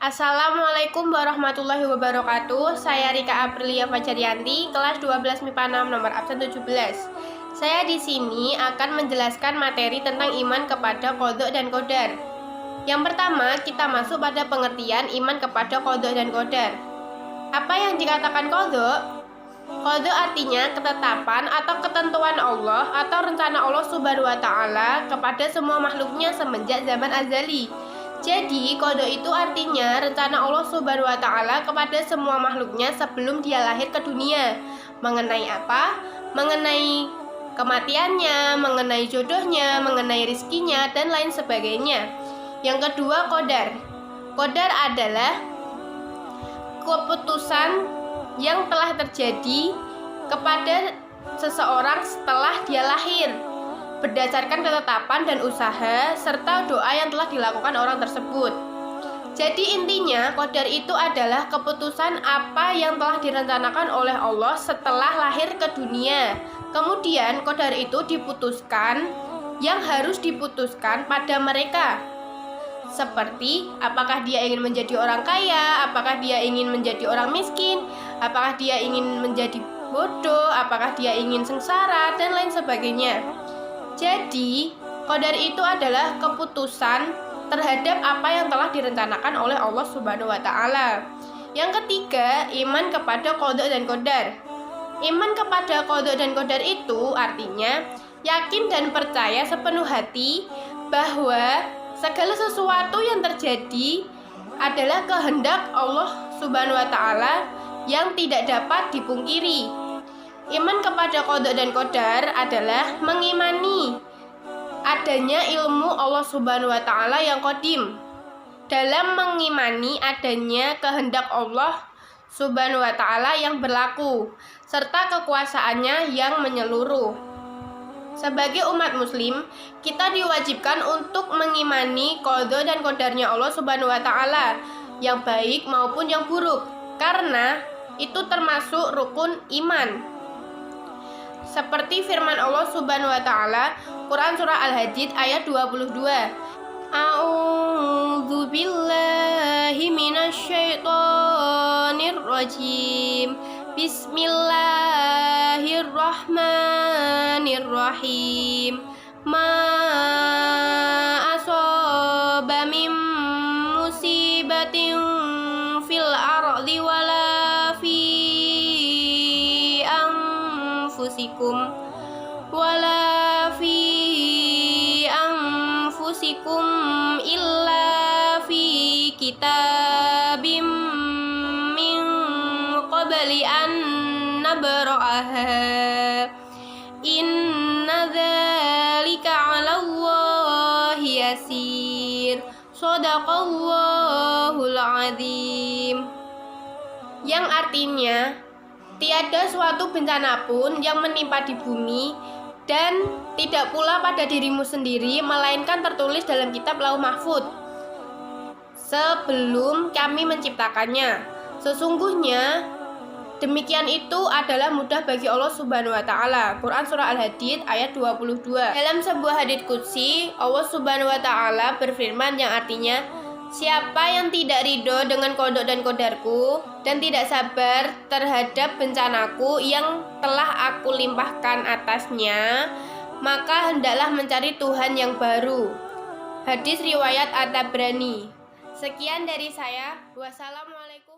Assalamualaikum warahmatullahi wabarakatuh. Saya Rika Aprilia Fajarianti, kelas 12 MIPA 6 nomor absen 17. Saya di sini akan menjelaskan materi tentang iman kepada qadha dan qadar. Yang pertama, kita masuk pada pengertian iman kepada qadha dan qadar. Apa yang dikatakan qadha? Qadha artinya ketetapan atau ketentuan Allah atau rencana Allah Subhanahu wa taala kepada semua makhluknya semenjak zaman azali. Jadi, qadha itu artinya rencana Allah Subhanahu wa taala kepada semua makhluknya sebelum dia lahir ke dunia. Mengenai apa? Mengenai kematiannya, mengenai jodohnya, mengenai rizkinya, dan lain sebagainya. Yang kedua, qadar. Qadar adalah keputusan yang telah terjadi kepada seseorang setelah dia lahir, berdasarkan ketetapan dan usaha serta doa yang telah dilakukan orang tersebut. Jadi intinya, qadar itu adalah keputusan apa yang telah direncanakan oleh Allah setelah lahir ke dunia. Kemudian qadar itu diputuskan yang harus diputuskan pada mereka. Seperti apakah dia ingin menjadi orang kaya, apakah dia ingin menjadi orang miskin, apakah dia ingin menjadi bodoh, apakah dia ingin sengsara, dan lain sebagainya. Jadi, qadar itu adalah keputusan terhadap apa yang telah direncanakan oleh Allah Subhanahu wa taala. Yang ketiga, iman kepada qadha dan qadar. Iman kepada qadha dan qadar itu artinya yakin dan percaya sepenuh hati bahwa segala sesuatu yang terjadi adalah kehendak Allah Subhanahu wa taala yang tidak dapat dipungkiri. Iman kepada qadha dan qadar adalah mengimani adanya ilmu Allah Subhanahu wa taala yang qadim. Dalam mengimani adanya kehendak Allah Subhanahu wa taala yang berlaku serta kekuasaannya yang menyeluruh. Sebagai umat muslim, kita diwajibkan untuk mengimani qadha dan qadarnya Allah Subhanahu wa taala yang baik maupun yang buruk, karena itu termasuk rukun iman. Seperti firman Allah Subhanahu wa taala, Quran surah Al-Hadid ayat 22. A'udzu billahi minasyaitonir rajim. Bismillahirrahmanirrahim. Ma asaba min musibatin fil ardi wala fi anfusikum illa fi kitabim min qabli an nabra'aha inna dzalika 'ala Allahi yasir. Shadaqallahul 'adzim. Yang artinya tiada suatu bencana pun yang menimpa di bumi dan tidak pula pada dirimu sendiri, melainkan tertulis dalam kitab Lauh Mahfuz sebelum kami menciptakannya. Sesungguhnya demikian itu adalah mudah bagi Allah Subhanahu wa taala. Quran surah Al-Hadid ayat 22. Dalam sebuah hadits qudsi, Allah Subhanahu wa taala berfirman yang artinya, siapa yang tidak ridho dengan qadha dan qadarku dan tidak sabar terhadap bencanaku yang telah aku limpahkan atasnya, maka hendaklah mencari Tuhan yang baru. Hadis riwayat At-Tabrani. Sekian dari saya. Wassalamualaikum.